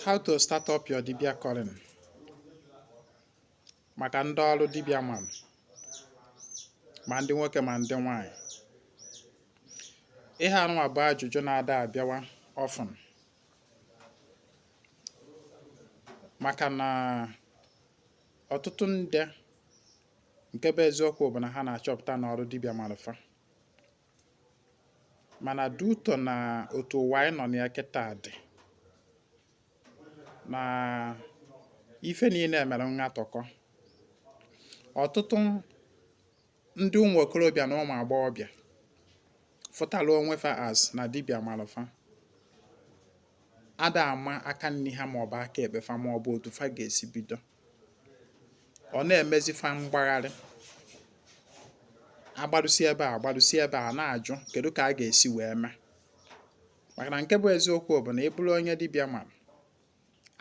How to start up your Dibịa calling maka ndị ọrụ dibịa man ma ndị nwoke ma ndị nwanyị. Ihe anụnwa bụ ajụjụ na-ada abịawa often maka na ọtụtụ ndị nke bụ eziokwu bụ na ha na-achọpụta na ọrụ dibịa malụfa, mana duto na otu ụwa anyị nọ na ya kịta dị na ife niile emere ngatọkọ. Ọtụtụ ndị ụmụ okorobịa na ụmụ agbọghọbịa fụtara onwe fa as na dibịa malụfa, ada ama aka nri ha maọbụ aka ekpe fa maọbụ otu fa ga-esi bido. Ọ na-emezi fa mgbagharị, agbarụsi ebe a agbarụsi ebe a na-ajụ kedu ka a ga-esi wee mee. Maka na nke bụ eziokwu bụ na ị bụrụ onye dibịa ma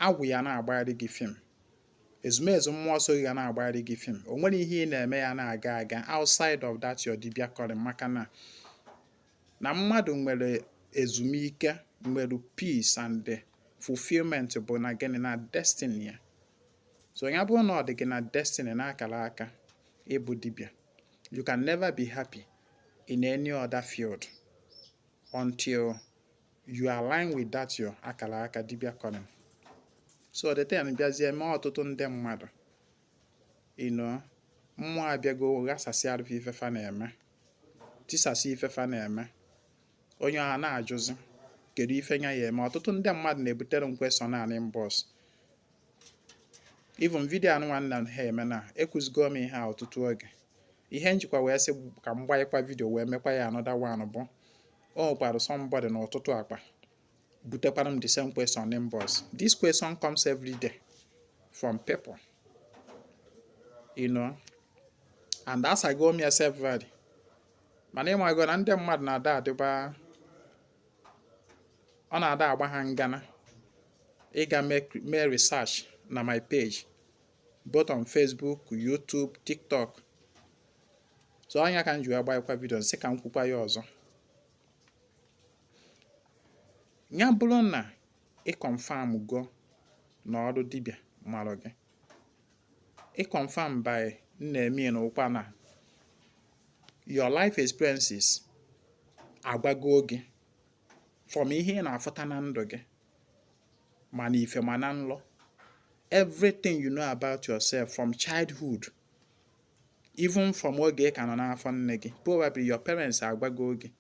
agwụ ya na-agbagharị gị fim, ezumezu mmụọ nsọ gị ga na-agbagharị gị fim, o nwere ihe ị na-eme ya na-aga aga outside of that your dibịa calling. Maka na mmadụ nwere ezumike, nwere peace and fulfillment bụ na gịnị, na destiny ya. So ya bụrụ na ọ dị gị na destiny na akara aka ịbụ dibịa, you can never be happy in any other field until you align with that your akara aka dibịa calling. So the thing bịazie mee ọtụtụ ndị mmadụ mmụọ abịago ghasasị arụfe ifefa na-eme, tisasị ifefa na-eme, onye ọha na-ajụzi kedu ife nya ya eme. Ọtụtụ ndị mmadụ na-ebutere m question na inbox, even video anụ nwanne ha eme na ekwuzigo m ihe a ọtụtụ oge. Ihe njikwa wee sị ka m gbanyekwa video wee mekwa ya another one bụ o nwekwara somebody n'ụtụtụ akpa butekwara m the same question inbox. This question comes every day from people, and as I go myself ready. Mana ịmago na ndị mmadụ na-ada adịba, ọ na-ada agba ha ngana ịga mee research na my page both on Facebook, YouTube, TikTok. So anya ka m ji wee gbanyekwa video sị ka m kwukwa ya ọzọ. Ya bụrụ na ị confirm go na ọrụ dibịa marụ gị, ị confirm by na-eme n'ụkwa na your life experiences agbago gị from ihe ị na-afụta na ndụ gị ma na ife ma na nlọ. Everything you know about yourself from childhood, even from oge ị ka nọ n'afọ nne gị, probably your parents agbago gị.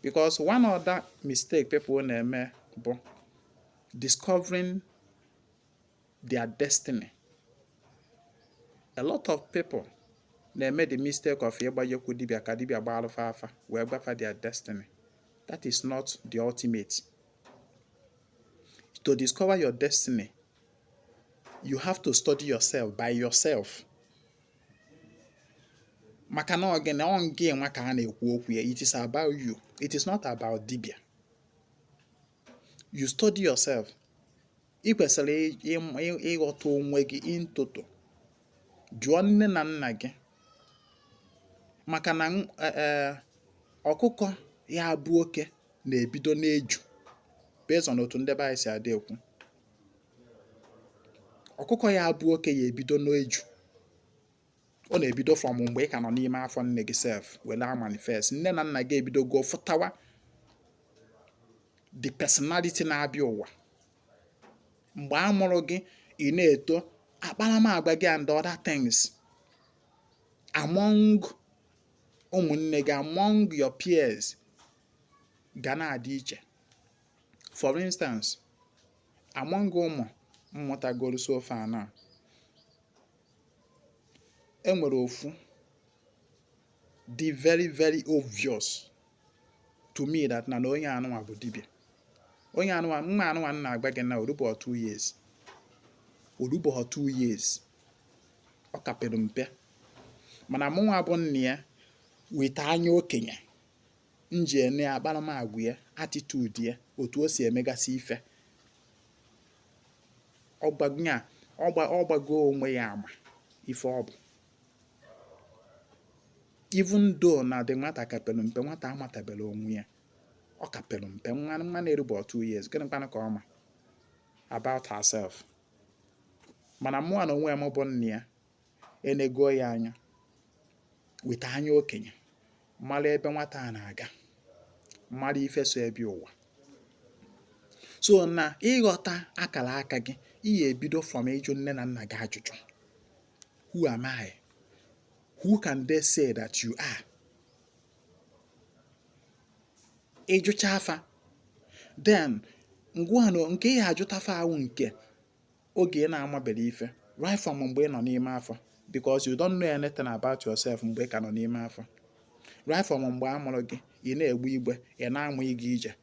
Because one other mistake people na-eme bụ discovering their destiny. A lot of people na-eme the mistake of ịgbanyekwu dibịa ka dibịa gba alụfa afa wee gbafa their destiny. That is not the ultimate. To discover your destiny, you have to study yourself by yourself. Maka na ọ gị nwa ka a na-ekwu okwu ya. It is about you. It is not about dibịa. You study yourself. Ị kwesịrị ịghọta onwe gị in total. Jụọ nne na nna gị. Maka na ọkụkọ ya bụ oke na-ebido n'eju based on otu ndị be anyị si adị ekwu. Ọkụkọ ya bụ oke ya ebido n'eju. Ọ na-ebido from mgbe ị ka nọ n'ime afọ nne gị self wela manifest. Nne na nna gị ebido go fụtawa the personality na-abịa ụwa. Mgbe a mụrụ gị, ị na-eto, akparamagwa gị and other things among ụmụnne gị, among your peers ga na-adị iche. For instance, among ụmụ mmụtagoro so far now, enwere ofu dị very very obvious to me that na onye anụnwa bụ dibịa. Onye anụnwa, mma anụnwa na-agba gị na orubọ 2 years. Orubọ 2 years. Ọ kapịrị mpe. Mana mụnwa bụ nne ya weta anya okenye nji ene akparamagwa ya, attitude ya, otu o si emegasị ife. Ọ gbago onwe ya ama ife ọ bụ. Even though na the nwata kapịrị mpe, nwata amatabela onwe ya. Ọ kapịrị mpe, nwa na-erubọ 2 years. Gịnị kwanụ ka ọ ma? about herself. Mana mụnwa na onwe m bụ nne ya enego ya anya weta anya okenye mara ebe nwata a na-aga, mara ife so ebi ụwa. So na ịghọta akara aka gị, ị ebido from ịjụ nne na nna gị ajụjụ. Who am I? Who can they say that you are? Ịjụcha afa, then ngwanụ nke ị ajụta afa ahụ nke oge ị na-amabere ife, right from mgbe ị nọ n'ime afọ, because you don't know anything about yourself mgbe ị ka nọ n'ime afọ. Right from mgbe a mụrụ gị, ị na-egbe igbe, ị na-amụ ịga ije,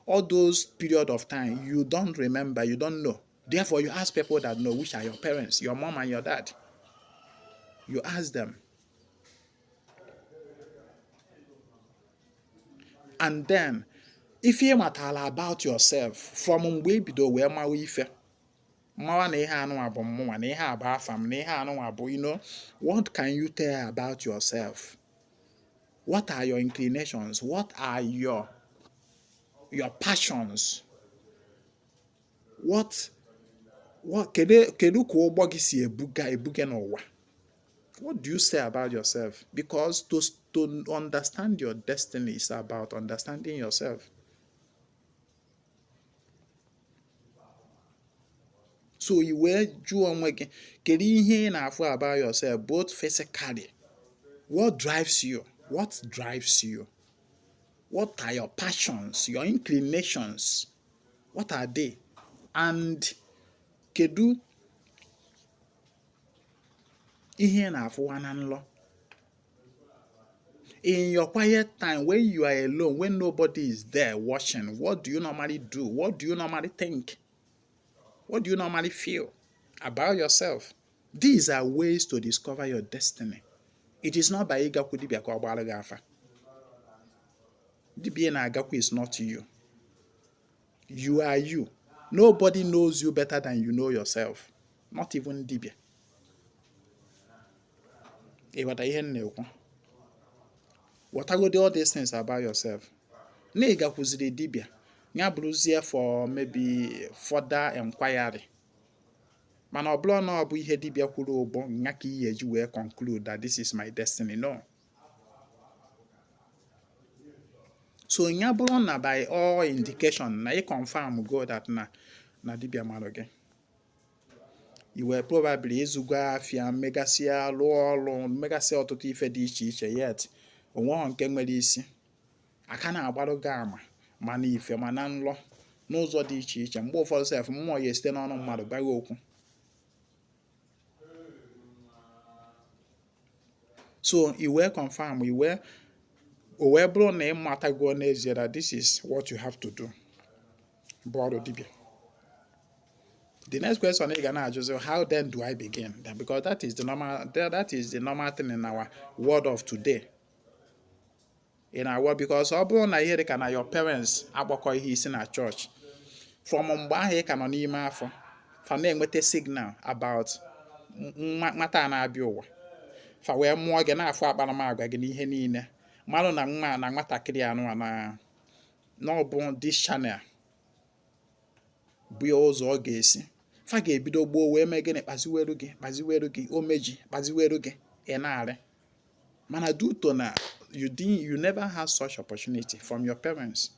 all those period of time you don't remember, you don't know. Therefore you ask people that know, which are your parents, your mom and your dad. You ask them. And then if ị matara about yourself from mgbe ebido wee mawa ife, mawa na ihe anụnwa bụ mmụnwa, na ihe a bụ afa m, na ihe anụnwa bụ, what can you tell about yourself? What are your inclinations? What are your passions? Kedu ka ụgbọ gị si ebuga n'ụwa? What do you say about yourself? Because to understand your destiny is about understanding yourself. So i wee jụọ onwe gị, kedu ihe ị na-afụ about yourself, both physically? What drives you? What drives you? What are your passions, your inclinations? What are they? And kedu ihe na-afụwa na nlọ? In your quiet time, when you are alone, when nobody is there watching, what do you normally do? What do you normally think? What do you normally feel about yourself? These are ways to discover your destiny. It is not by ịgakwu dibịa ka ọ gbara gị afa. Dibịa na-agakwu is not you. You are you. Nobody knows you better than you know yourself. Not even dibịa. Ịghọta ihe m na-ekwu? Ghọtagodi all these things about yourself. Na ịgakwuziri dibịa, ya bụrụzie for maybe further inquiry. Mana ọ bụrụ na ọ bụ ihe dibịa kwuru ụbọ, nya ka ị eji wee conclude that this is my destiny. No. So nya bụrụ na by all indication na ị confirm go that na dibịa marụ gị, you were probably ịzụgo afịa, megasịa lụọ ọrụ, megasịa ọtụtụ ife dị iche iche, yet onweghị nke nwere isi. Aka na-agbarụ gị ama ma na ife ma na nlọ n'ụzọ dị iche iche. Mgbe ụfọdụ sef mmụọ ya esite n'ọnụ mmadụ gbaghị okwu. So i wee confirm, o wee bụrụ na ị matago n'ezie that this is what you have to do, bụ ọrụ dibịa. The next question ị ga na-ajụzi, how then do I begin? Because that is the normal thing in our world of today. In our world, because ọ bụrụ na ihe dị ka na your parents akpọkọ ihe isi na church, from mgbe ahụ ị ka nọ n'ime afọ, fa na-enweta signal about nwata na-abịa ụwa, fa wee mụọ gị na-afụ akparamagwa gị n'ihe niile, mmadụ na nwatakịrị anụ na ọ bụ this channel bụ ụzọ ọ ga-esi, fa ga-ebido gboo wee mee gịnị, kpaziweru gị omeji, kpaziweru gị ị na-arị. Mana due to na you never had such opportunity from your parents,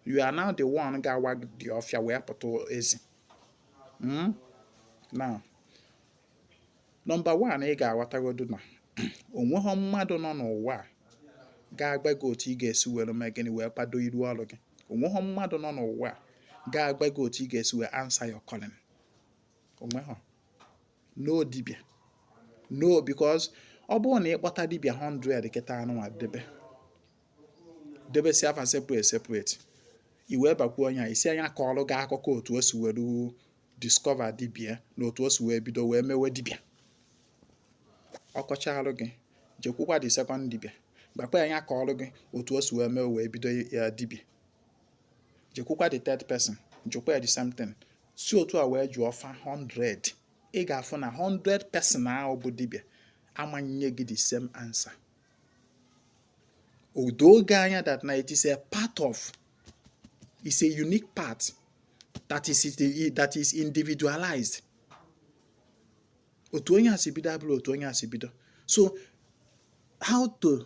you are now the one ga-awa the ọfịa wee pụta ezi. Now, number one, ị ga-aghọtagodu na onweghị mmadụ nọ n'ụwa ga-agba gị otu ị ga-esi were mee gịnị wee kwado iru ọrụ gị. Onweghị mmadụ nọ n'ụwa ga-agba gị otu ị ga-esi wee answer your calling. Onweghị. No dibịa. No, because ọ bụrụ na ị kpọta dibịa 100 kịta anụnwa debe si afa separate, i wee bakwu onye isi anya ka ọrụ gị akụkọ otu o si were discover dibịa na otu o si wee bido wee mewe dibịa. Ọkọcha arụ gị, jekwukwa the second dibịa, gbakwa anya ka ọrụ gị otu o si wee mewe wee bido ya dibịa. Jekwukwa the third person, jụkwa the same thing. Si otu a wee jụọ fa 100, ị ga-afụ na 100 person ahụ bụ dibịa amanye gị the same answer. Odo gị anya that na it is a part of, it's a unique part that is individualized. Otu onye asi bido abụrụ otu onye asi bido. So how to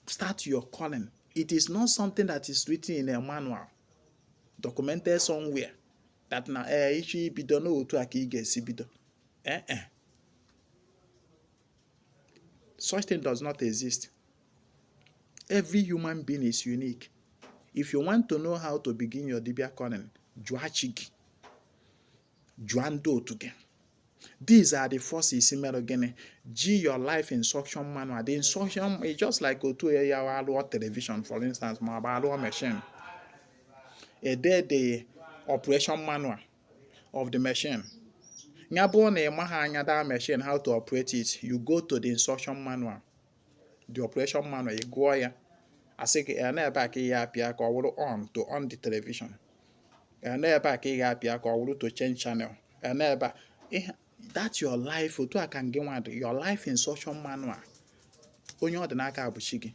start your calling? It is not something that is written in a manual, documented somewhere, that na ichi bido no otu a ka ị ga-esi bido. Such thing does not exist. Every human being is unique. If you want to know how to begin your dibia calling, jụọ chi gị, jụọ ndị otu gị. These are the forces in your life instruction manual. The instruction is just like a 2-hour television, for instance, mobile machine. The operation manual of the machine. That machine, how to operate it, you go to the instruction manual, the operation manual, you go here. I say, back here on to on the television. Back here to change channel. That's your life. Your life instruction manual. Onye ọdịnaka bụ chi gị.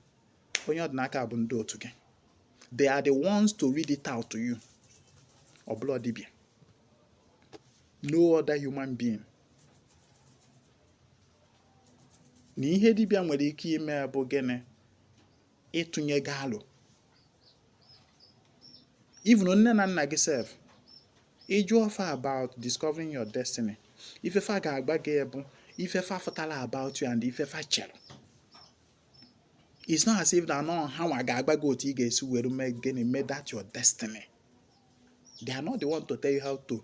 Onye ọdịnaka bụ ndị otu gị. They are the ones to read it out to you. Ọbụla dibịa. No other human being. Na ihe dibịa nwere ike ime bụ gịnị? Ịtụnye gị alụ. Even nne na nna gị self. Ịjụ ọfa about discovering your destiny. Ifefa ga-agba gị ebu. Ifefa fụtala about you and ifefa chere. It's not as if they know how I ga-agba gị otu ị ga-esi were make that your destiny. They are not the one to tell you how to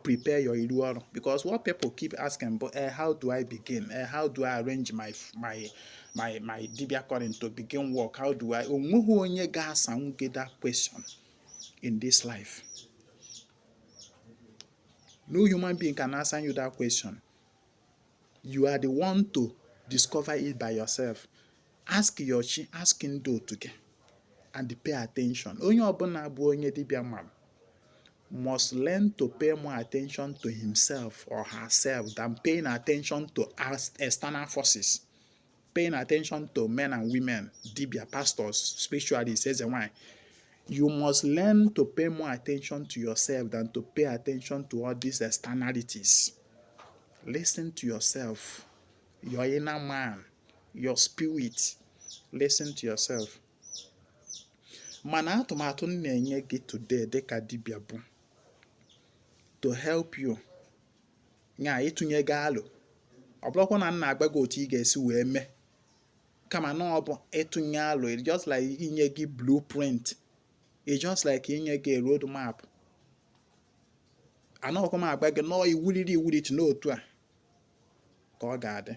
prepare your ilu ọrụ. Because what people keep asking, but how do I begin? How do I arrange my dibia calling to begin work? How do I? Onweghị onye ga-asanwu gị that question in this life. No human being can answer you that question. You are the one to discover it by yourself. Ask your chi, ask ndị otu gị, and pay attention. Onye ọbụla bụ onye dibịa mmadụ must learn to pay more attention to himself or herself than paying attention to external forces. Paying attention to men and women, dibia, pastors, spiritualists, says why. You must learn to pay more attention to yourself than to pay attention to all these externalities. Listen to yourself, your inner man, your spirit. Listen to yourself. Mana atụmatụ na-enye gị today dịka dibịa bụ to help you. Nya ịtụnye gị alụ. Ọ bụrụkwa na nna agba gị otu ị ga-esi wee mee. Kama na ọ bụ ịtụnye alụ. It's just like inye gị blueprint. It's just like inye gị road map. Anọkwa m agba gị nọọ iwuliti n'otu a ka ọ ga-adị.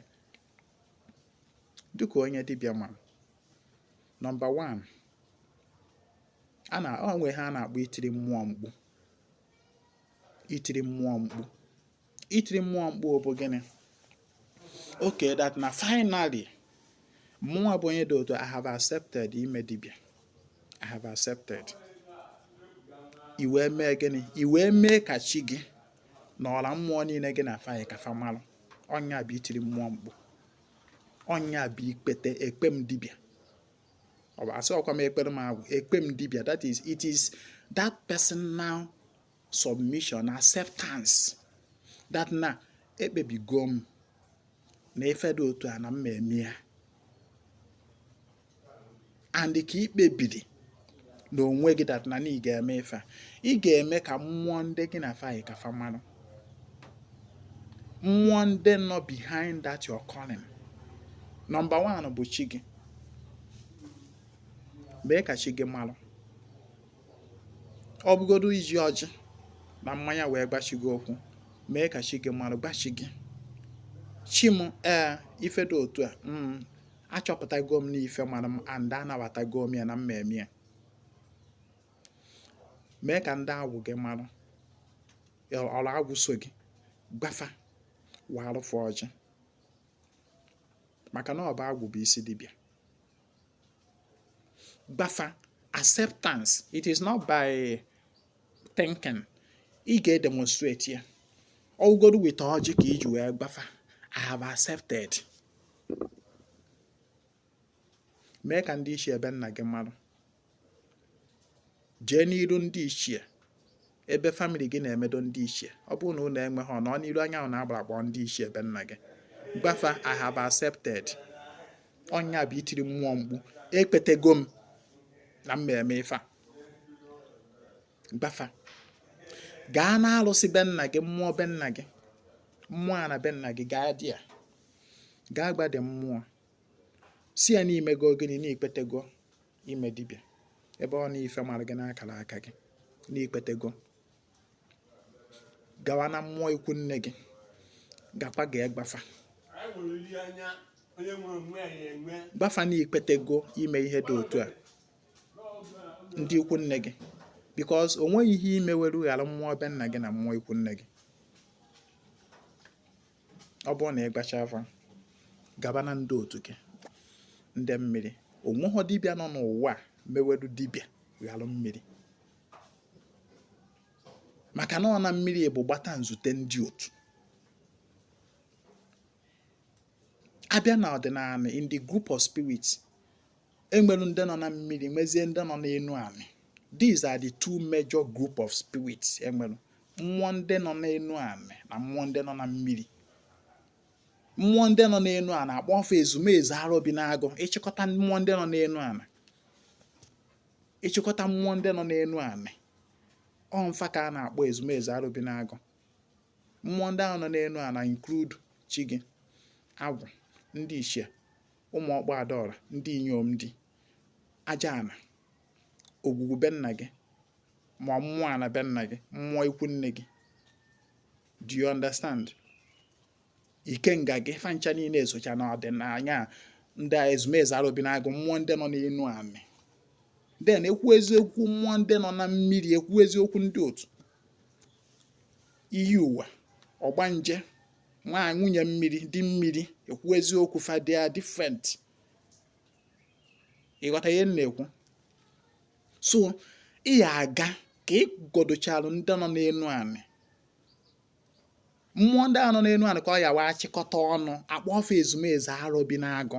Dịka onye dibịa ma. Number 1. Onwe ha na-akpọ itiri mmụọ mkpu. Itiri mmụọ mkpu. Itiri mmụọ mkpu bụ gịnị? Okay, that na finally mmụọ bụ onye dị otu, I have accepted ime dibịa. I have accepted. Iwe mee gịnị? Iwe mee ka chi gị na ọla mmụọ niile gị na faị ka fa malụ. Ọnya bụ itiri mmụọ mkpu. Ọnya bụ ikpete ekpem dibịa. Ọ bụ asị ọkwa m ekpere m agwụ ekpem dibịa. That is, it is that personal submission, acceptance, that na ekpebigo m na efe dị otu a na m eme ya. And ka ikpebiri na onwe gị that na ị ga-eme ife a. Ị ga-eme ka mmụọ ndị gị na faị ka fa malụ. Mmụọ ndị nọ behind that your calling. Number 1 bụ chi gị. Mee ka chi gị malụ. Ọ bụgodu iji ọjị na mmanya wee gbachi gị okwu. Mee ka chi gị malụ, gbachi gị. Chi m ife dị otu a. Achọpụtago m n'ife mara m and anabatago m ya na mmemme ya. Mee ka ndị agwụ gị malụ. Ọrụ agwụ so gị. Gbafa. Warụfụ ọjị. Maka na ọ bụ agwụ bụ isi dibịa. Gbafa. Acceptance. It is not by thinking. Ị ga-demonstrate ya. Ọgụgodu with ọjị ka iji wee gbafa. I have accepted. Mee ka ndị ichie ebe nna gị malụ. Jee n'iru ndị ichie ebe family gị na-emedo ndị ichie, ọ bụrụ na unu enweghị ọ nọ n'iru anya unu agbara akpọ ndị ichie ebe nna gị, gbafa I have accepted. Ọnya bụ itiri mmụọ mkpu, ekpetego m na m eme ife a. Gbafa gaa na alụsị be nna gị, mmụọ be nna gị, mmụọ a na be nna gị, gaa dị ya, gaa gbade mmụọ si ya n'ime go gịnị n'ikpetego ime dibịa ebe ọ na ife mara gị n'akara aka gị n'ikpetego. Gawa na mmụọ ikwu nne gị, gakwa gee gbafa gbafa n'ikpetego ime ihe dị otu a ndị ikwu nne gị, because o nweghị ihe ime were ghara mmụọ be nna gị na mmụọ ikwu nne gị. Ọ bụrụ na ị gbacha afa, gaba na ndị otu gị ndị mmiri. O nweghị dibịa nọ n'ụwa a meweru dibịa ghara mmiri, maka na ọ na mmiri bụ gbata nzute ndị otu. Abịa na ọdịnala, in the group of spirits, enwere ndị nọ na mmiri, nwezie ndị nọ n'enu anị. These are the two major group of spirits enwere. Mmụọ ndị nọ n'enu anị na mmụọ ndị nọ na mmiri. Mmụọ ndị nọ n'enu anị akpọ ọfa ezumezu arụ bi n'agụ. Ịchịkọta mmụọ ndị nọ n'enu anị, ịchịkọta mmụọ ndị nọ n'enu anị, ọ mfa ka a na-akpọ ezumezu arụ bi n'agụ. Mmụọ ndị ahụ nọ n'enu anị include chi gị, agwụ, ndị ichie, ụmụ ọkpụ adaọra, ndị inyom dị, aja ana, ogwugwu be nna gị, ma mmụọ ana be nna gị, mmụọ ikwu nne gị. Do you understand? Ikenga gị, fancha niile esocha na ọdịnanya ndị ezumezu arụ bi n'agụ, mmụọ ndị nọ n'enu anị. Then ekwu eziokwu mmụọ ndị nọ na mmiri, ekwu eziokwu ndị otu iyi ụwa, ọgbanje, nwaanyị, nwunye mmiri, di mmiri, ekwu eziokwu fa they are different. Ịghọta ihe m na-ekwu? So ị ya aga ka ị godocharụ ndị nọ n'enu anị, mmụọ ndị ahụ nọ n'enu anị ka ọ ya wee chịkọta ọnụ akpọ ọfa ezumezu arụ bi n'agụ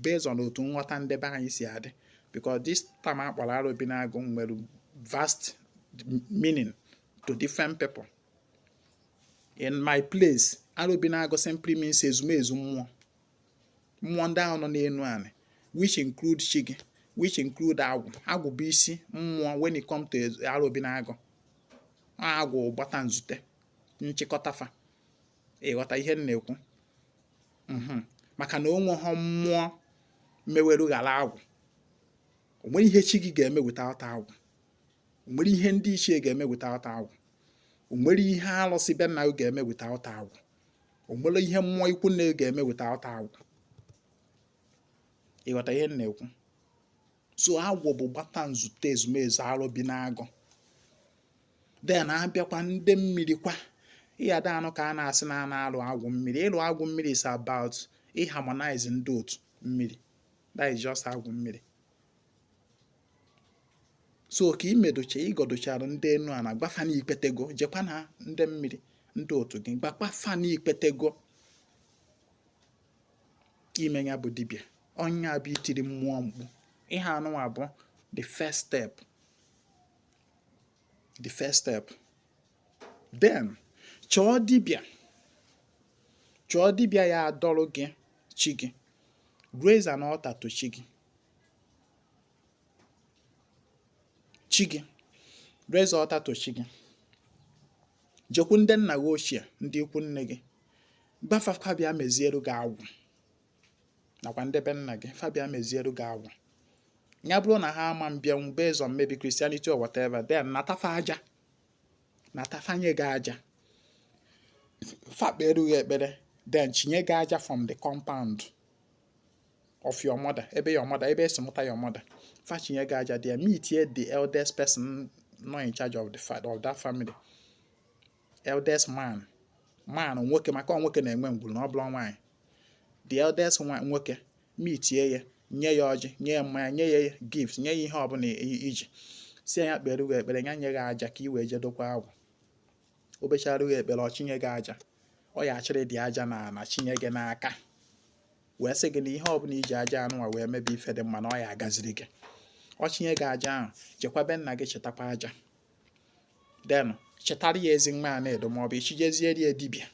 based on otu nghọta ndị be anyị si adị. Because this term akpọrọ arụ bi n'agụ nwere vast meaning to different people. In my place, arụ bi n'agụ simply means ezumezu mmụọ. Mmụọ ndị ahụ nọ n'enu anị, which include chi gị, which include agwụ. Agwụ bụ isi mmụọ when it come to arụ bi n'agụ. Agwụ gbata nzute, nchịkọta fa. Ịghọta ihe m na-ekwu? Maka na o nweghị mmụọ meweru ghara agwụ. O nwere ihe chi gị ga-eme without agwụ. O nwere ihe ndị ichie ga-eme without agwụ. O nwere ihe alụsị be nna gị ga-eme without agwụ. O nwere ihe mmụọ ikwu nne gị ga-eme without agwụ. Ịghọta ihe m na-ekwu? So agwụ bụ gbata nzute ezumezu arụ bi n'agụ. Then abịakwa ndị mmiri kwa, ihe ada anụ ka a na-asị na a na-alụ agwụ mmiri. Ịlụ agwụ mmiri is about harmonize ndị otu mmiri. That is just agwụ mmiri. So ka ịgodochara ndị enu a na gbafa n'ikpetego, jekwa na ndị mmiri, ndị otu gị, gbafa n'ikpetego ime ya bụ dibịa. Ọnya bụ itiri mmụọ mkpu. Ihe anụnwa bụ the first step. The first step. Then chọọ dibịa. Chọọ dibịa ya adọrọ gị chi gị. Raise an altar to chi gị. Chi gị. Raise altar to chi gị. Jekwu ndị nna gị ochie, ndị ikwu nne gị. Gbafa fabia mezieru gị agwụ. Nakwa ndị be nna gị, fabia mezieru gị agwụ. Ya bụrụ na ha ama mbịanwu based on maybe Christianity or whatever, then natafa aja. Natafanye gị aja. Fakperu gị ekpere, then chinye gị aja from the compound of your mother, ebe your mother, ebe esi mụta your mother. Fachinye gị aja there, meet here the eldest person not in charge of that family. Eldest man nwoke, maka nwoke na-enwe ngwuru na ọ bụla nwaanyị. The eldest nwoke, meet ya, nye ya ọjị, nye ya mmanya, nye ya gift, nye ya ihe ọbụla iji. Si ya kpere gị ekpere, nye gị aja ka i wee jedokwa agwụ. Obechara gị ekpere, ọ chinye gị aja. Ọ ya achịrị dị aja na chinye gị n'aka. Wee sị gị na ihe ọbụla iji aja anụnwa wee mebe ife dị mma na ọ ya agaziri gị. Ọ chinye gị aja ahụ, jekwa be nna gị chetakwa aja. Then chetara ya Ezinwa Anaedo maọbụ ichijezie ya dibịa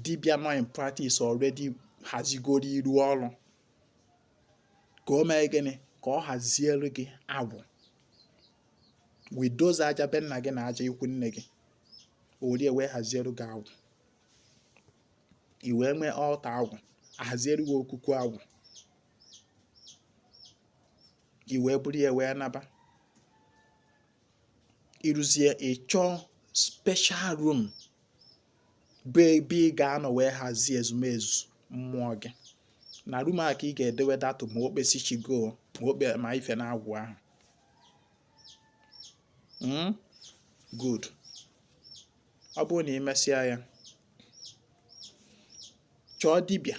dibịa nọ in practice already hazigoro iru ọrụ ka o mee gịnị ka ọ hazielu gị agwụ widozi aja be nna gị na aja ikwu nne gị orie wee hazielu gị agwụ i wee nwee ọlta agwụ ahazielu gị okuku agwụ i wee buru ya wee naba iruzie ịchọọ special room bụ ebe ị ga-anọ wee hazie ezumezu mmụọ gị na room a ka ị ga-edewe datụ ma okpe si chigo ma ife na agwụ ahụ good ọ bụrụ na imesịa ya chọọ dibịa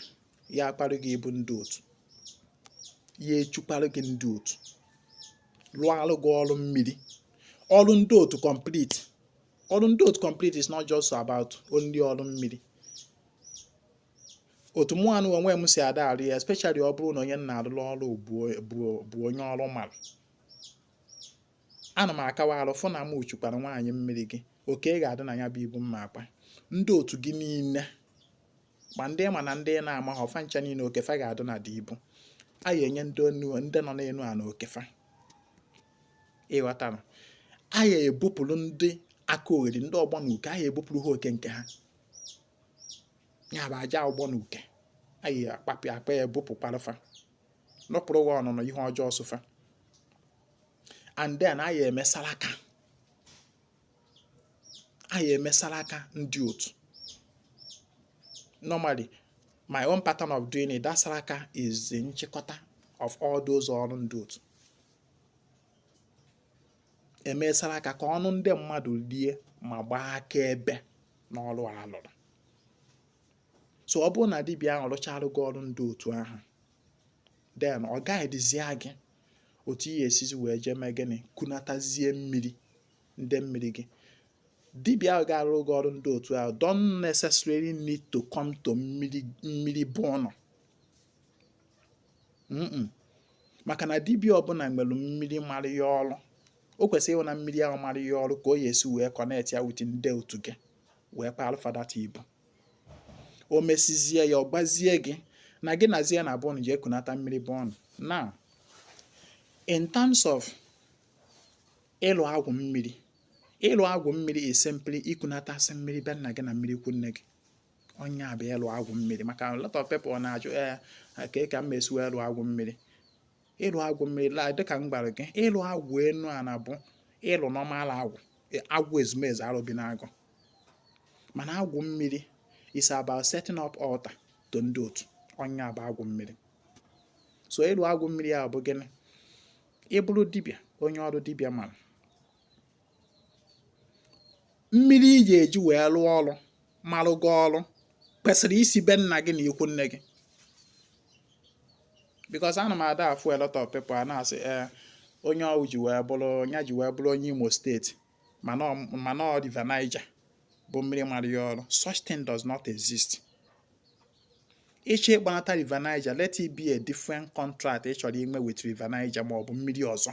ya akparụ gị ịbụ ndị otu ya echukparụ gị ndị otu lụọ alụ gị ọrụ mmiri ọrụ ndị otu complete ọrụ ndị otu complete is not just about only ọrụ mmiri otu mụ anụ onwe m si ada arụ ya especially ọ bụrụ na onye nna arụrụ ọrụ bụ onye ọrụ mara ana m akawa arụ fụ na m uchukwara nwaanyị mmiri gị oke ị ga-adị na ya bụ ibu mma akpa ndị otu gị niile ma ndị ma na ndị na-ama ha ọfa ncha niile okefa ga-adị na dị ibu a ya enye ndị nọ n'elu a na okefa ịghọtara a ya ebupụrụ ndị aka ogheri ndị ọgbọ na uke a ya ebupụrụ ha oke nke ha ya bụ aja ọgbọ na uke a ya akpa ya ebupụkwarụfa nọpụrụ ha ọnụnụ ihe ọjọọ sụfa and then a ya emesara aka ndị otu normally my own pattern of doing it that saraka is the nchịkọta of all those ọrụ ndị otu emesara aka ka ọnụ ndị mmadụ lie ma gbaa aka ebe n'ọrụ alụrụ so ọ bụrụ na dibịa ahụ rụcharụ gị ọrụ ndị otu ahụ then ọ gaghịdịzie gị otu ihe esizi wee jee mee gịnị kunatazie mmiri gị dibịa ahụ ga-arụ gị ọrụ ndị otu ahụ don't necessarily need to come to mmiri bụ ọnụ maka na dibịa ọbụla nwere mmiri mara ya ọrụ o kwesịrị ịhụ na mmiri ahụ mara ya ọrụ ka o yesi wee connect ya with ndị otu gị wee kpa alụfadata ibu o mesizie ya ọ gbazie gị na gị nazie na abụọ je ekunata mmiri bụ ọnụ now in terms of ịlụ agwụ mmiri is simply ikunatasị mmiri be nna gị na mmiri ikwu nne gị onye a bụ ịlụ agwụ mmiri maka a lot of people na-ajụ ka m esi wee lụ agwụ mmiri ịlụ agwụ mmiri dịka m gwara gị ịlụ agwụ enu a na bụ ịlụ normal agwụ ezumezu arụbi n'agụ mana agwụ mmiri is about setting up altar to ndị otu onye a bụ agwụ mmiri so ịlụ agwụ mmiri a bụ gịnị ịbụrụ dibịa onye ọrụ dibịa mara mmiri iji eji wee lụọ ọrụ marụ gị ọrụ kwesịrị isi be nna gị na ikwu nne gị because ana m ada afụ a lot of people a na-asị onye ọwụ ji wee bụrụ onye Imo steeti mana ọ River Niger bụ mmiri mara ya ọrụ such thing does not exist ịchọ ịkpanata River Niger let it be a different contract ị chọrọ inwe with River Niger ma ọ bụ mmiri ọzọ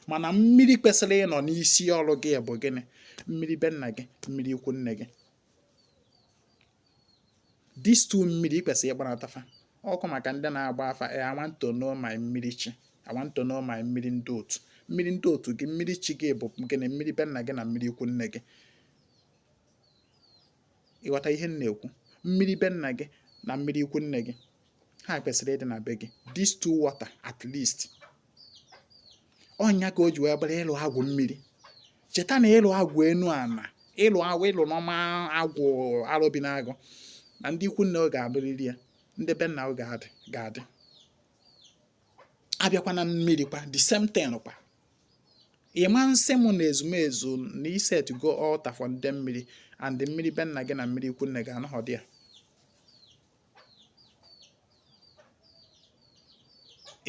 mana mmiri kwesịrị ịnọ n'isi ọrụ gị bụ gịnị mmiri be nna gị mmiri ikwu nne gị these two mmiri kwesịrị ịkpanatafa ọkụ maka ndị na-agba afa I want to know my mmiri chi I want to know my mmiri ndị otu gị mmiri chi gị bụ gịnị mmiri be nna gị na mmiri ikwu nne gị ịghọta ihe m na-ekwu mmiri be nna gị na mmiri ikwu nne gị ha kwesịrị ịdị na be gị these two water at least ọnya ka o ji wee bụrụ ịlụ agwụ mmiri cheta na ịlụ agwụ enu ana ịlụ n'ọma agwụ arụbi n'agụ na ndị ikwu nne oge abụrịrị ya ndị be nna oge ga-adị abịakwa na mmiri kwa the same thing kwa ịma nsị mụ na ezumezu na iset go altar for ndị mmiri and the mmiri be nna gị na mmiri ikwu nne gị anọghọdị ya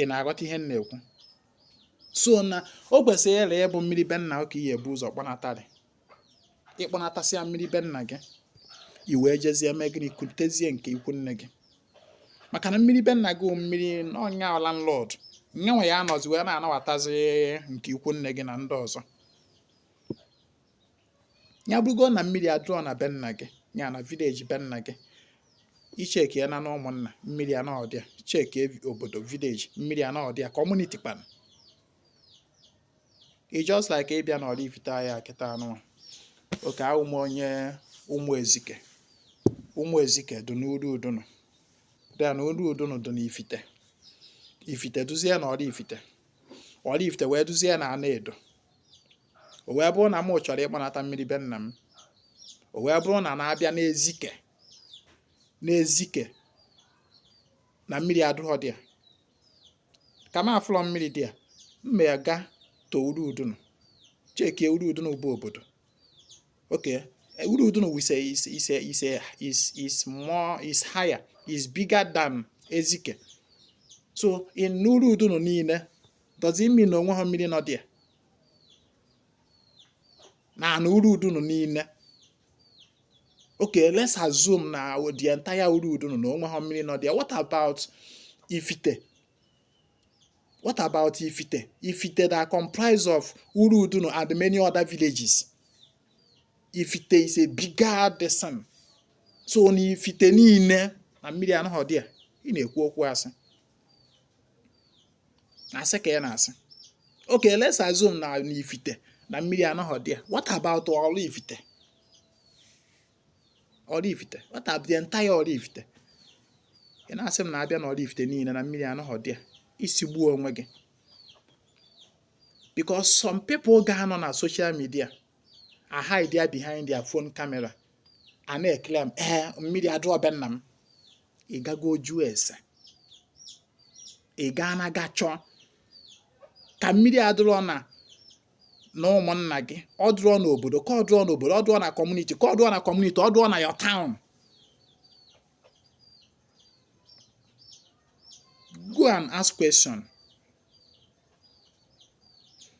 ị na-aghọta ihe m na-ekwu so na o kwesịrị ịlụ ịbụ mmiri be nna ka ihe ebu ụzọ ịkpọnatasịa mmiri be nna gị i wee jezie mee gịnị kutezie nke ikwu nne gị maka na mmiri be nna gị mmiri n'ọnya landlord nyenwe ya anọzi wee na-anabatazi nke ikwu nne gị na ndị ọzọ ya bụrụgo na mmiri adịrọ na be nna gị ya na village be nna gị, icheki ya na ụmụnna mmiri anaghị ya, cheki obodo village mmiri anaghị ya, community kpan i just like ịbịa na Oraifite ya kịta anụnwa oke ahụm onye ụmụ ezike dị n'Uru Udunu dị na Uru Udunu dị n'Ifite, Ifite duzie na Oraifite wee duzie na Anaedo. O wee bụrụ na m chọrọ ịkpọnata mmiri be nna m, o wee bụrụ na na-abịa n'ezike na mmiri adịghị dị ya, ka m afụlọ mmiri dị ya, mma ya ga to Uru Udunu cheki Uru Udunu bụ obodo. Okay, Uru Udunu is higher, is bigger than Ezike. So in Uru Udunu niile, does it mean na onwe ha mmiri nọ dị ya? Na Uru Udunu niile. Okay, let's assume na the entire Uru Udunu na onwe ha mmiri nọ dị ya. What about Ifite? What about Ifite? Ifite that comprise of Uru Udunu and many other villages. Ifite is a bigger descent. So na Ifite niile na mmiri anaghị dị ya, ị na-ekwu okwu asị. Asị ka ya na-asị. Okay, let's assume na Ifite na mmiri anaghị dị ya. What about Oraifite? Oraifite. What about the entire Oraifite? Ị na-asị m na-abịa na Oraifite niile na mmiri anaghị dị ya, isi gbuo onwe gị. Because some people ga-anọ na social media are hide there behind their phone camera and they claim, mmiri adịrọ be nna m. Ị gago jụọ ese. Ị gaa na gachọ ka mmiri adịrọ na ụmụnna gị, ọ dịrọ n'obodo, ka ọ dịrọ n'obodo, ọ dịrọ na community, ka ọ dịrọ na community, ọ dịrọ na your town. Go and ask question.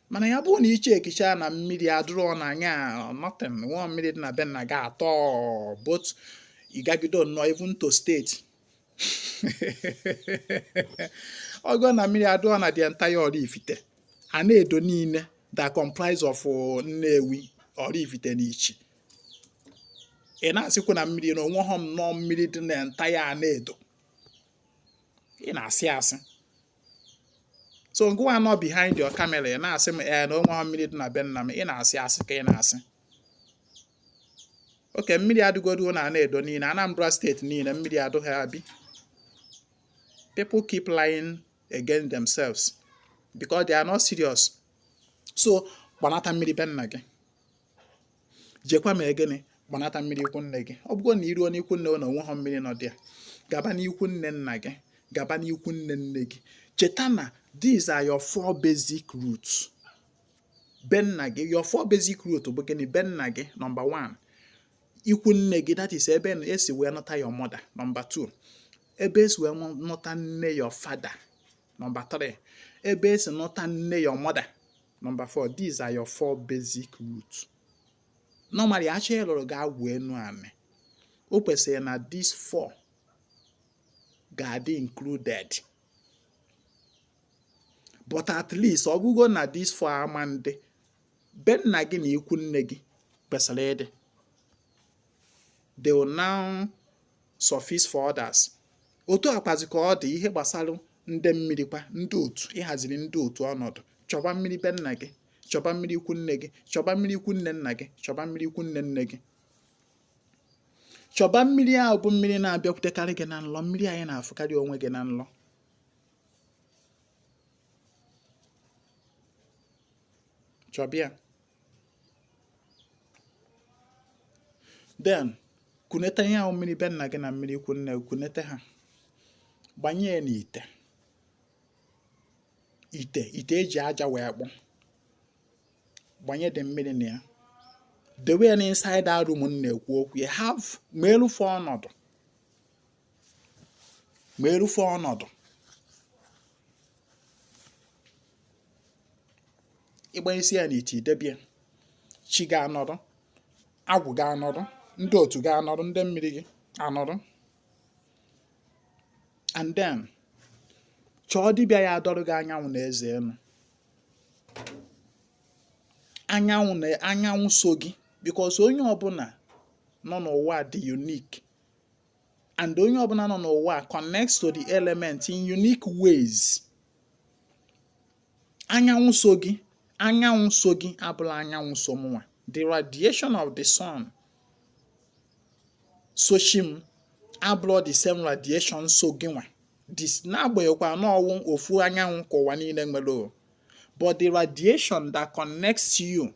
Mana ya bụrụ na iche ekicha na mmiri adịrọ na anya nothing, nwa mmiri dị na be nna gị atọ, but ịgagido nọ even to state. Ogo na mmiri adịrọ na the entire Oraifite, Anaedo niile that comprise of Nnewi, Oraifite na Ichi. Ị na-asịkwa na mmiri na onwe ha nnọọ mmiri dị na entire Anaedo. Ị na-asị asị. So go and not behind your camera, ị na-asị m na onwe ha mmiri dị na be nna m, ị na-asị asị ka ị na-asị. Okay, mmiri adịgodo na Anaedo niile, Anambra State niile mmiri adịghị abi. People keep lying against themselves because they are not serious. So gbanata mmiri be nna gị. Jekwa ma egene gbanata mmiri ikwu nne gị. Ọ bụgo na iruo n'ikwu nne na onwe ha mmiri nọ dị ya, gaba n'ikwu nne nna gị, gaba n'ikwu nne nne gị. Cheta na these are your 4 basic roots. Be nna gị, your 4 basic roots bụ gịnị? Be nna gị, number 1. Ikwu nne gị, that is ebe esi wee nọta your mother, number 2. Ebe esi wee nọta nne your father, number 3. Ebe esi nọta nne your mother, number 4. These are your 4 basic roots. Normally, actually lụrụ gị agwụ enu anị. O kwesịrị na these 4 ga-adị included. But at least ọ bụgo na these 4 ama ndị be nna gị na ikwu nne gị kwesịrị ịdị. They will now suffice for others. Otu akwazi ka ọ dị ihe gbasara ndị mmiri kwa, ndị otu, ịhaziri ndị otu ọnọdụ. Chọba mmiri be nna gị, chọba mmiri ikwu nne gị, chọba mmiri ikwu nne nna gị, chọba mmiri ikwu nne nne gị. Chọba mmiri ahụ bụ mmiri na-abịakwutekarị gị na nlọ, mmiri anyị na-afụkarị onwe gị na nlọ. Chọbịa. Then kunete ihe ahụ mmiri be nna gị na mmiri ikwu nne, kunete ha, gbanye n'ite. Ite eji aja wee kpụ, gbanye dị mmiri na ya. Dewe ya inside that room na-ekwu okwu ya. Have ma erufe ọnọdụ. Ịgbanyesi ya n'ite idebie. Chi ga-anọdụ, agwụ ga-anọdụ, ndị otu ga-anọdụ, ndị mmiri gị anọdụ. And then chọọ dibịa ya adọrọ gị anyanwụ na eze enu. Anyanwụ so gị because onye ọbụla nọ n'ụwa dị unique, and onye ọbụla nọ n'ụwa connects to the element in unique ways. Anyanwụ so gị abụla anyanwụ so mụnwa. The radiation of the sun soshim abụla the same radiation so gị nwa. This na-agbanyeghịkwa n'ọwụ ofu anyanwụ ka ụwa niile nwere, but the radiation that connects you,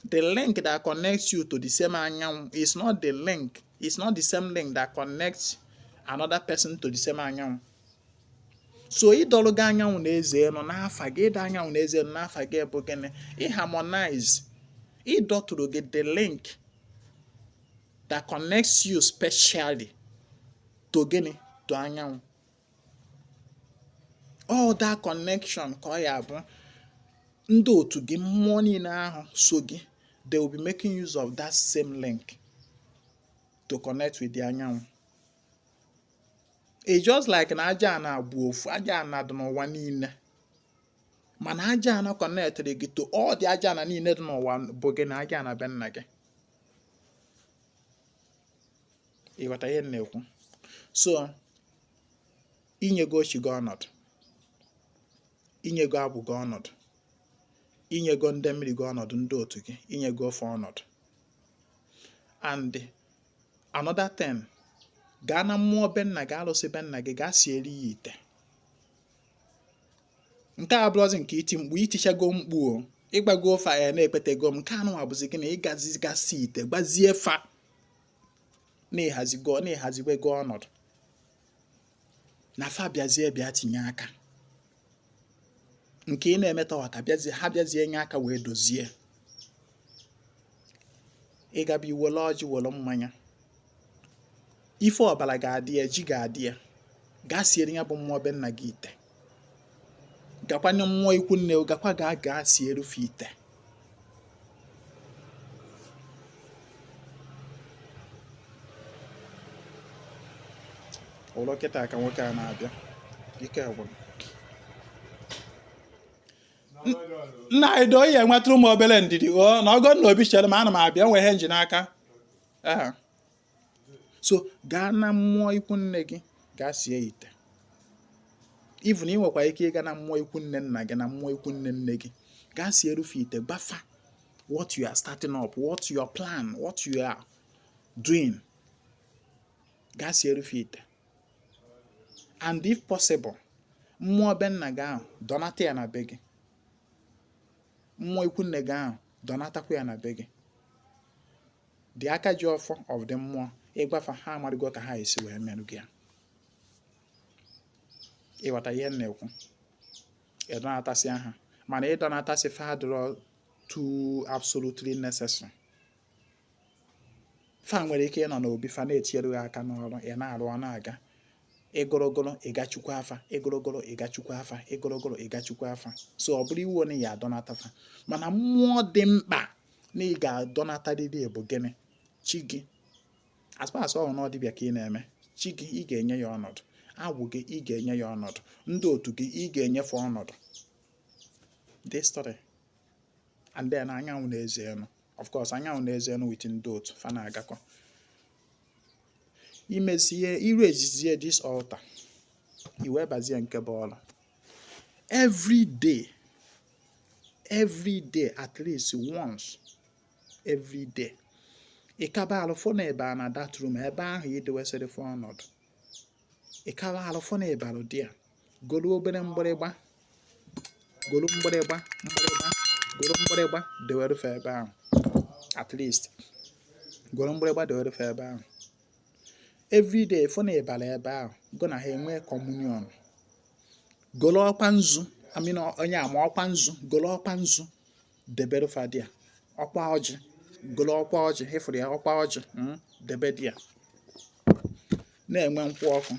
the link that connects you to the same anyanwụ is not the link, it's not the same link that connects another person to the same anyanwụ. So ịdọrọ gị anyanwụ na-eze elu n'afa gị, ịdọ anyanwụ na-eze elu n'afa gị bụ gịnị? Ịharmonize, ịdọtụrụ gị the link that connects you specially to gịnị? To anyanwụ. All that connection ka ọ ya bụ ndị otu gị, mmụọ niile ahụ so gị, they will be making use of that same link to connect with the anyanwụ. It's just like na aja ana bụ ofu, aja ana dị n'ụwa niile, mana aja ana connected gị to all the aja ana niile dị n'ụwa bụ gị na aja ana be nna gị. Ịghọta ihe m na-ekwu? So inyego ochi gị ọnọdụ, inyego abụ gị ọnọdụ, inyego ndị mmiri gị ọnọdụ, ndị otu gị inyego ofe ọnọdụ. And another thing, gaa na mmụọ be nna gị, alụsị be nna gị, gaa sieri ya ite. Nke a bụrụzi nke iti mkpu, itichago mkpu, ịgbago ofe ya na-ekpetego m. Nke anụ abụzi gị na ịgazigasị ite, gbazie fa, na-ehazigwego ọnọdụ, na fa bịazie bịa tinye aka. Nke ị na-emetawa ka ha bịazie nye aka wee dozie. Ịgaba iwere ọjị, were mmanya, ife ọbara ga-adị ya, ji ga-adị ya, gaa siere ya bụ mmụọ be nna gị ite. Gakwa na mmụọ ikwu nne, gakwa gaa siere fe ite. Ụlọ kịta ka nwoke a na-abịa, ike agwụrụ. Nna Edo ihe nwetụrụ m obere ndidi na ọgọ nna obi chere ma ana m abịa, nwee ihe nji n'aka. So gaa na mmụọ ikwu nne gị, gaa sie ite. Even ị nwekwa ike ịga na mmụọ ikwu nne nna gị na mmụọ ikwu nne nne gị, gaa siere fe ite, gbafa what you are starting up, what your plan, what you are doing. Gaa siere fe ite. And if possible, mmụọ be nna gị ahụ donata ya na be gị, mmụọ ikwu nne gị ahụ donatakwa ya na be gị. The Akajiofo of the mmụọ, ịgwafa ha amarịgo ka ha esi wee merụ gị ya. Ịghọta ihe m na-ekwu? Ịdonatasị ha, mana ịdonatasị fa adịrọ too absolutely necessary. Fa nwere ike ịnọ n'obi fa na-etinyere ya aka n'ọrụ, ya na-arụ ọ na-aga. Egorogoro ịgachukwa afa, egorogoro ịgachukwa afa, egorogoro ịgachukwa afa. So ọ bụrụ iwu na ya adọnata fa, mana mmụọ dị mkpa na ị ga-adọnatarịrị bụ gịnị? Chi gị. As far as ọ na dibịa ka ị na-eme, chi gị ị ga-enye ya ọnọdụ, agwụ gị ị ga-enye ya ọnọdụ, ndị otu gị ị ga-enyefe ọnọdụ. This story. And then anyanwụ na-eze enu, of course anyanwụ na-eze enu with ndị otu fa na-agakọ. Imezie iru ejizie this altar, iwe bazie nke bụ ọla. Every day at least once every day, ịkaba alụfọ na ebe a na that room, ebe ahụ idewesịrị fọ ọnọdụ. Ịkaba alụfọ na ebe alụ dị a, golu obere mgbịrịgba, golu mgbịrịgba, dewere fe ebe ahụ. At least golu mgbịrịgba dewere fe ebe ahụ. Every day fọ na ịbala ebe ahụ, go na ha enwe communion. Golo ọkwa nzu, onye ama ọkwa nzu, golo ọkwa nzu debere fa dị a. Ọkwa ọjị, golo ọkwa ọjị, hefuru ya ọkwa ọjị, debe dị a. Na-enwe nkwụ ọkụ,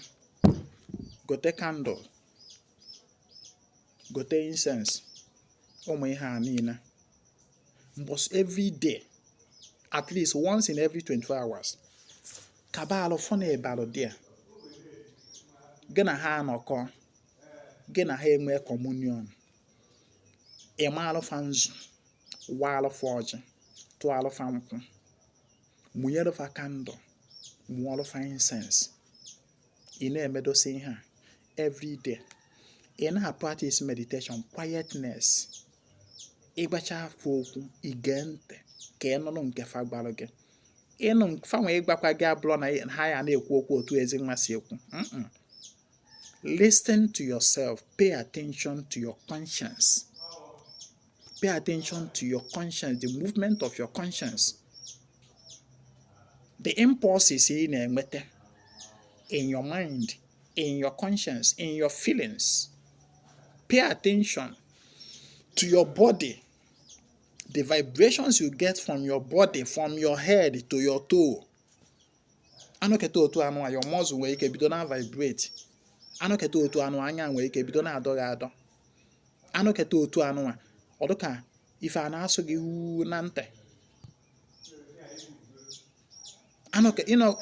gote candle, gote incense, ụmụ ihe a niile. But every day, at least once in every 24 hours, kaba alụfọ na ịbalụ dị a. Gị na ha anọkọ, gị na ha enwe communion. Ịma alụfa nzu, wa alụfa ọjị, tụọ alụfa nkwụ, mụnyere fa kandụl, mụọrọ fa incense. Ị na-emedosi ihe a every day. Ị na-practice meditation, quietness. Ịgbacha afọ okwu, ige ntị ka ị nụrụ nke fa gbalụ gị. Ịnụ fa nwee ịgbakwa gị abụrụ na ha ya na-ekwu okwu otu Ezinwa si ekwu. Listen to yourself. Pay attention to your conscience. Pay attention to your conscience, the movement of your conscience. The impulses ị na-enweta in your mind, in your conscience, in your feelings. Pay attention to your body. The vibrations you get from your body, from your head to your toe. Anọketa otu anụ a, your muscle nwere ike bido na vibrate. Anọketa otu anụ anya nwere ike bido na adọ gị adọ. Anọketa otu anụ a, ọ dịka ife a na-asụ gị na ntị.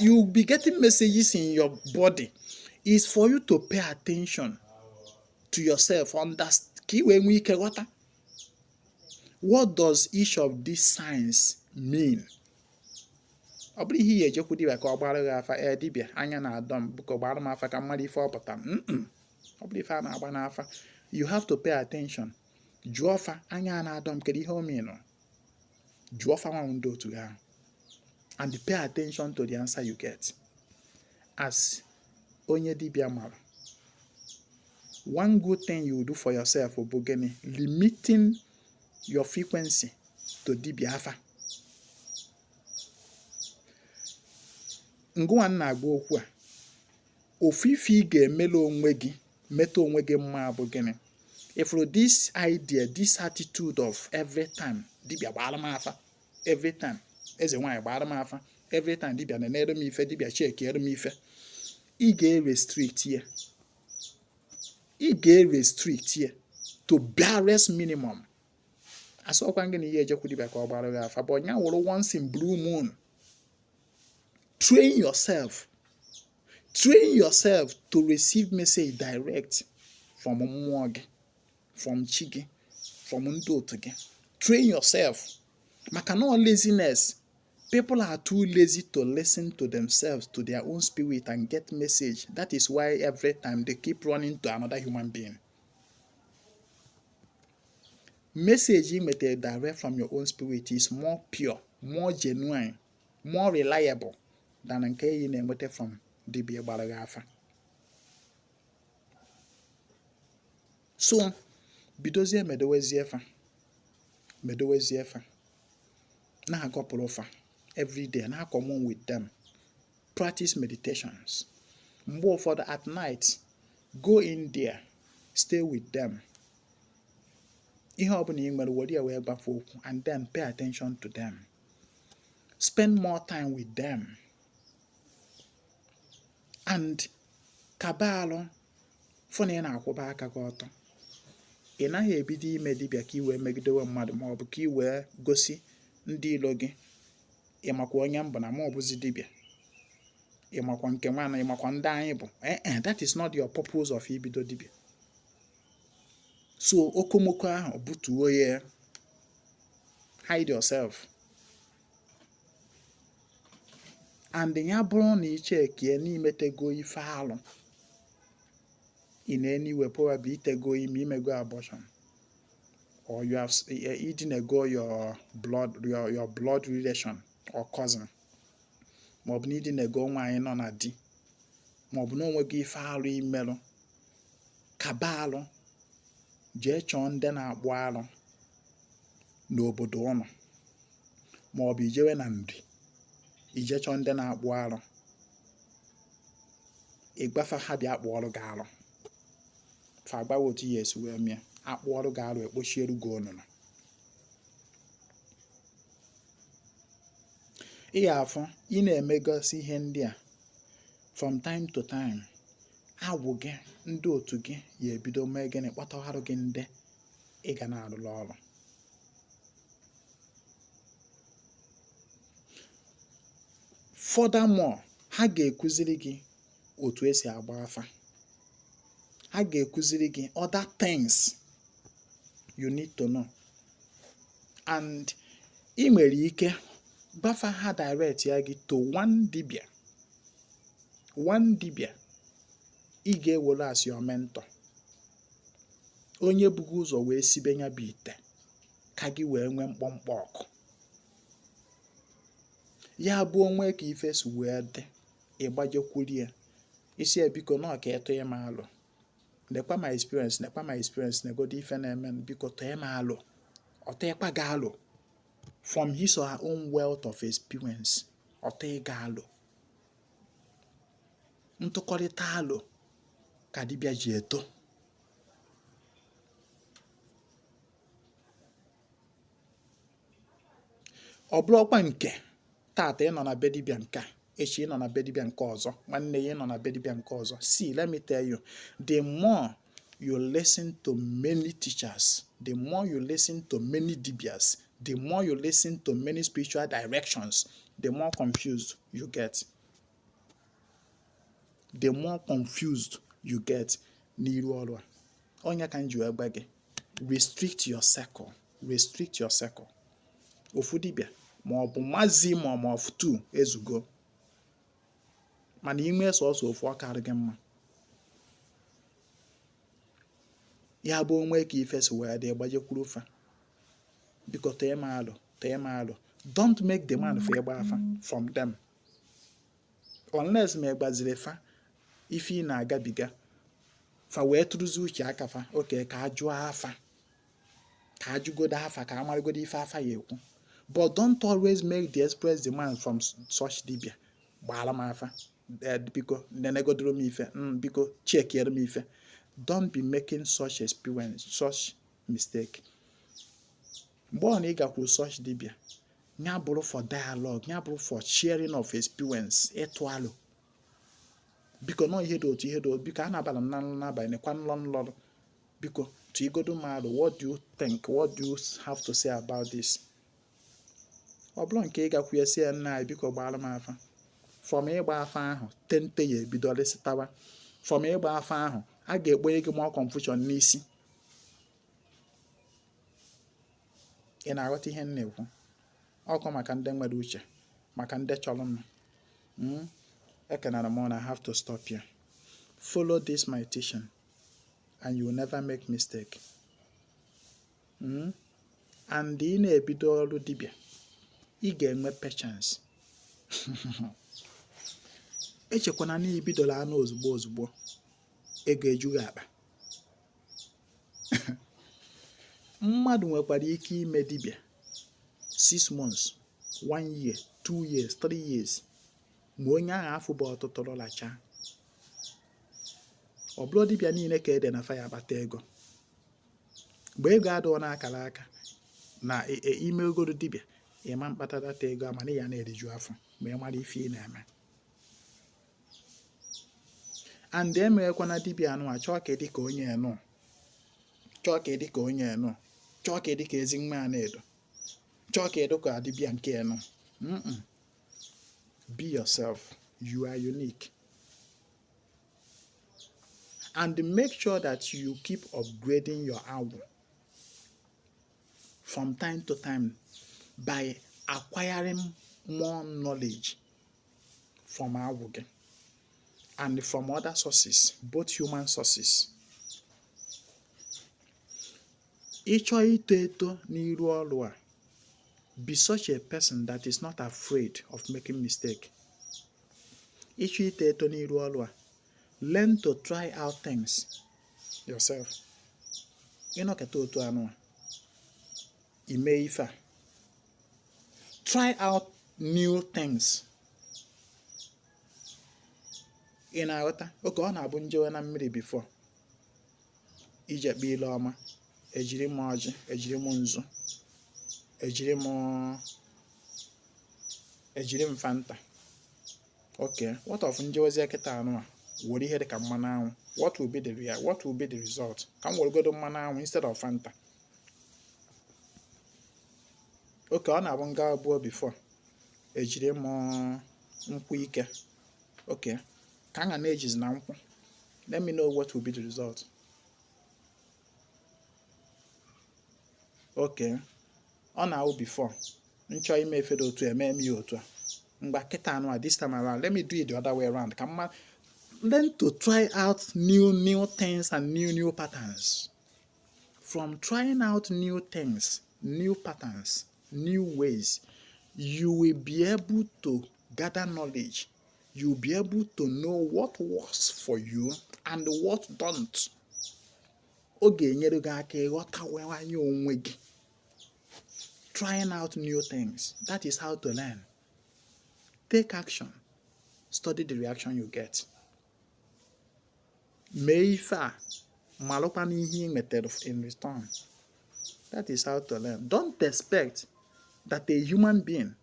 You'll be getting messages in your body. It's for you to pay attention to yourself. What does each of these signs mean? Ọ bụrụ ihe ejekwu dibịa ka ọ gbara gị afa, dibịa anya na-adọ m bụka gbara m afa ka mmadụ ife ọ pụtara. Ọ bụrụ ife a na-agba n'afa, you have to pay attention. Jụọ fa, anya na-adọ m kedu ihe o mean? Jụọ fa nwa ndị otu ha. And pay attention to the answer you get. As onye dibịa mara, one good thing you do for yourself bụ gịnị? Limiting your frequency to dibịa afa. Ngụwa na-agba okwu a, ofufe ị ga-emela onwe gị, meta onwe gị mma bụ gịnị? If this idea, this attitude of every time dibịa gbara m afa, every time eze nwaanyị gbara m afa, every time dibịa na-enere m ife, dibịa chekiere m ife, ị ga-restrict ya. Ị ga-restrict ya to barest minimum. Asọkwa gị na ihe ejekwu dibịa ka ọ gbara gị afa, but nya wụrụ once in blue moon. Train yourself. Train yourself to receive message direct from mmụọ gị, from chi gị, from ndị otu gị. Train yourself. Maka no laziness. People are too lazy to listen to themselves, to their own spirit and get message. That is why every time they keep running to another human being. Message you get direct from your own spirit is more pure, more genuine, more reliable than nke you na-enweta from dibịa gbara gị afa. So, bidozie medowezie fa. Na-agọpụrụ fa every day, na-commune with them. Practice meditations. Mgbe ụfọdụ at night, go in there, stay with them. Ihe ọbụla ị nwere were ya wee gbafe okwu, and then pay attention to them. Spend more time with them. And kabalụ fụ na ị na-akwụba aka gị ọtọ. Ị naghị ebido ime dibịa ka ị wee megidewe mmadụ, ma ọ bụ ka ị wee gosi ndị ilo gị ịmakwa onye mbụ na ma ọ bụzi dibịa, ịmakwa nke nwana, ịmakwa ndị anyị bụ. That is not your purpose of ibido dibịa. So okomoko ahụ butuo ya. Hide yourself. And ya bụrụ na ichekie n'imetego ife alụ, in any way probably itego ime, imego abortion, or you have idinego your blood relation or cousin, ma ọ bụ na idinego nwaanyị nọ na di, ma ọ bụ na onwego ife alụ imelụ, kaba alụ, jee chọọ ndị na-akpụ alụ n'obodo ụnụ, ma ọ bụ ijewe na nri ije chọọ ndị na-akpụ alụ, ịgbafa ha bịa akpụ ọrụ gị alụ, fa agbawa otu ya esi wee mịa, akpụ ọrụ gị alụ ekpochieru gị onụnụ. Ị afọ ị na-emegosi ihe ndị a from time to time, agwụ gị ndị otu gị ya ebido mee gịnị, kpọtagharụ gị ndị ị ga na-arụrụ ọrụ. Furthermore, ha ga-ekuziri gị otu esi agba afa. Ha ga-ekuziri gị other things you need to know. And ị nwere ike Bafa ha direct ya gị to one dibịa ị ga-ewere as your mentor, onye bugo ụzọ wee sibe nya bụ ite ka gị wee nwee mkpọmkpọ ọkụ. Ya bụ onwe ka ife si wee dị, ịgbajekwuru ya isi ebiko na ọka eto ya ma alụ, nekwa my experience negodo ife na-eme biko tọọ ma alụ, ọtọkwa ga alụ from his or her own wealth of experience, ọtọ ga alụ. Ntụkọrịta alụ ka dibịa ji eto. Ọ bụrụkwa nke tata ị nọ na be dibịa nke a, echi ị nọ na be dibịa nke ọzọ, nwanne ya ị nọ na be dibịa nke ọzọ. See, let me tell you, the more you listen to many teachers, the more you listen to many dibias, the more you listen to many spiritual directions, the more confused you get. The more confused you get n'iru ọrụ a. Onye ka m ji wee gwa gị, restrict your circle. Restrict your circle. Ofu dibịa ma ọ bụ maximum of 2 ezugo, mana ime sọsọ ofu ọkarị gị mma. Ya bụ onwe ka ife si wee dị, gbajekwuru fa biko tee m alụ. Don't make demand for ịgba afa from them unless ma ịgbaziri fa ife ị na-agabiga, fa wee tụrụzi uche aka fa, oke ka ajụọ afa, ka ajụgodo afa, ka amarigodo ife afa ya ekwu. But don't always make the express demand from such dibia. Gbara m afa, biko nenegodoro m ife, biko chekiere m ife. Don't be making such mistake. Mgbe ọ na ị gakwuru such dibia, nya bụrụ for dialogue, nya bụrụ for sharing of experience, ịtụ alụ. Biko nọ ihe dị otu, biko a na-abala m na nlọ n'abalị, nekwa nlọ, biko tụ igodo m alụ, what do you think, what do you have to say about this? Ọ bụrụ nke ị gakwu ya si ya nna anyị biko gbara m afa, from ịgba afa ahụ tente ya ebido lesitawa, from ịgba afa ahụ a ga-ekponye gị more confusion n'isi. Ị na-aghọta ihe m na-ekwu? Ọkụ maka ndị nwere uche, maka ndị chọrọ m. Ekenara m, I have to stop here. Follow this my teaching and you will never make mistake. And ị na-ebido ọrụ dibịa, ị ga-enwe patience. Echekwana na ibidola anụ ozugbo ego ejughị akpa. Mmadụ nwekwara ike ime dibịa 6 months, 1 year, 2 years, 3 years, ma onye ahụ afọ bụ ọtụtụrụ lacha. Ọ bụrụ dibịa niile ka ede na fa ya akpata ego. Mgbe ego adịghị n'akara aka na ime ogoro dibịa, ịma mkpata data ego amana ya na-eriju afọ ma ị mara ife ị na-eme. And emeghekwana dibịa anụ a chọọ ka dị ka onye enu, chọọ ka dị ka onye enu, chọọ ka dị ka Ezinwa Anaedo, chọọ ka dị ka dibịa nke enu. Be yourself. You are unique. And make sure that you keep upgrading your hour from time to time by acquiring more knowledge from hour and from other sources, both human sources. Ịchọ ito eto n'iru ọrụ a, be such a person that is not afraid of making mistake. Ịchọ ito eto n'iru ọrụ a, learn to try out things yourself. Ịnọkọta otu anụ a, ime ife a, try out new things. Ị na-aghọta? Oke ọ na-abụ njewe na mmiri before ije kpee ile ọma, ejiri m ọjị, ejiri m nzu, ejiri m fanta. Okay, what of njewezi kịta anụ a were ihe dịka mmanụ anwụ? What will be the result? Ka m were godo mmanụ anwụ instead of fanta. Okay, ọ na-abụ nga abụọ before ejiri m nkwụ ike. Okay, ka m ga na-ejizi na nkwụ. Let me know what will be the result. Okay, ọ na-awụ before nchọ ime efe dị otu eme m ya otu a mgba kịta anụ this time around let me do it the other way around ka mma learn to try out new things and new patterns. From trying out new things, new patterns, new ways, you will be able to gather knowledge. You'll be able to know what works for you and what don't. Ọ ga-enyere gị aka ịghọtawanye onwe gị. Trying out new things. That is how to learn. Take action. Study the reaction you get. Mee ife a malụkwa n'ihe ị metere in return. That is how to learn. Don't expect that a human being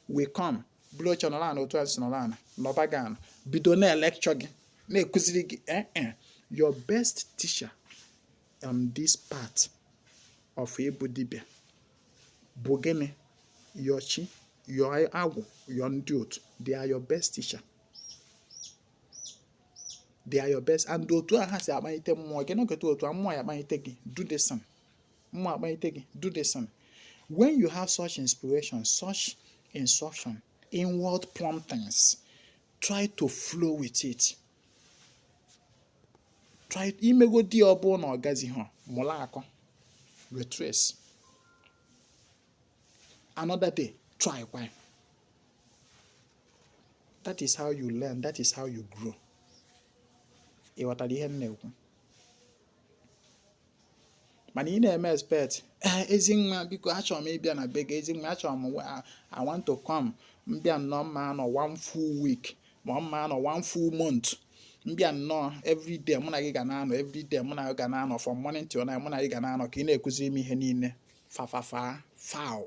will come bụrụ oche nọrọ ana otu a si nọrọ ana nọba gị ana bido na-lecture gị na-ekụziri gị your best teacher on this part of ịbụ dibịa bụ gịnị? Your chi, your agwụ, your ndị otu. They are your best teacher. They are your best. And otu a ha si amalite mmụọ gị n'oge otu a mmụọ ya amalite gị do the same. Mmụọ amalite gị do the same. When you have such inspiration, such instruction, inward promptings, try to flow with it. Try imego di ọbụ na ọgazi ha mụla akọ retrace. Another day, try why. That is how you learn. That is how you grow. Ịghọtara ihe m na-ekwu? Mana ị na-eme expect Ezinwa biko achọrọ m ịbịa na be gị Ezinwa achọrọ m I want to come mbịa nnọọ mma nọ one full week ma mma nọ one full month mbịa nnọọ every day mụ na gị ga na-anọ every day mụ na gị ga na-anọ from morning till night mụ na gị ga na-anọ ka ị na-ekụziri m ihe niile foul.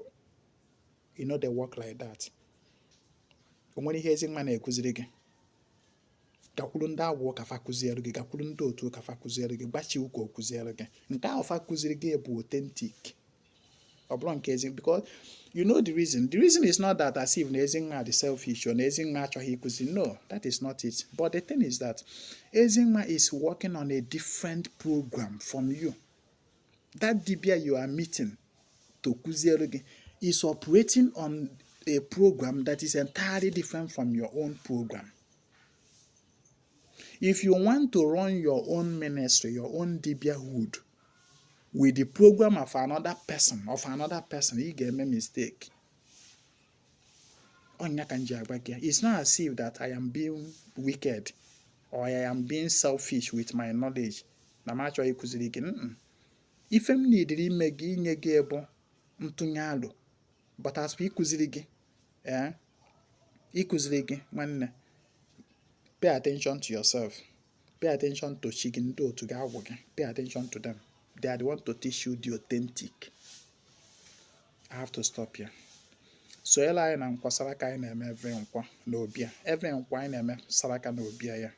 You know they work like that. O nwere ihe Ezinwa na-ekụziri gị gakwuru ndị agwụ ka fa kụziere gị gakwuru ndị otu ka fa kụziere gị gbachi ụka okụziere gị nke ahụ fa kụziri gị bụ authentic. Ọ bụrụ nke Ezinwa because you know the reason is not that as if na Ezinwa dị selfish or na Ezinwa achọghị ịkụzi. No, that is not it. But the thing is that Ezinwa is working on a different program from you. That dibia you are meeting to kụziere gị is operating on a program that is entirely different from your own program. If you want to run your own ministry, your own dibiahood with the program of another person, you get a mistake. It's not as if that I am being wicked or I am being selfish with my knowledge. If I need to make ebe ntụnye alụ, but as we ikụziri gị nwanne. Pay attention to yourself. Pay attention to Chigindo, to Gawoge. Pay attention to them. They are the one to teach you the authentic. I have to stop here. So ela na nkwa saraka anyị na-eme every nkwa n'obia. Every nkwa anyị na-eme saraka n'obia ya.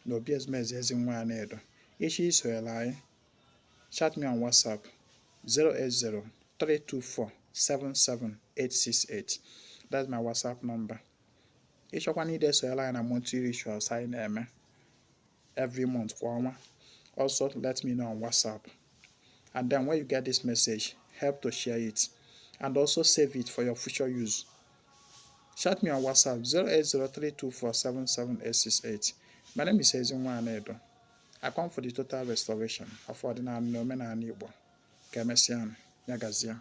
N'obia Ezinwa Anaedo. Ishi so ela anyị. Chat me on WhatsApp 080-324-77868. That's my WhatsApp number. Ịchọkwa need so ela na monthly rituals anyị na-eme every month kwa ọnwa. Also let me know on WhatsApp. And then when you get this message, help to share it and also save it for your future use. Chat me on WhatsApp 080-324-77868. My name is Ezinwa Anaedo. I come for the total restoration of ordinary omenala Igbo. Ka emesịa, ya gazie.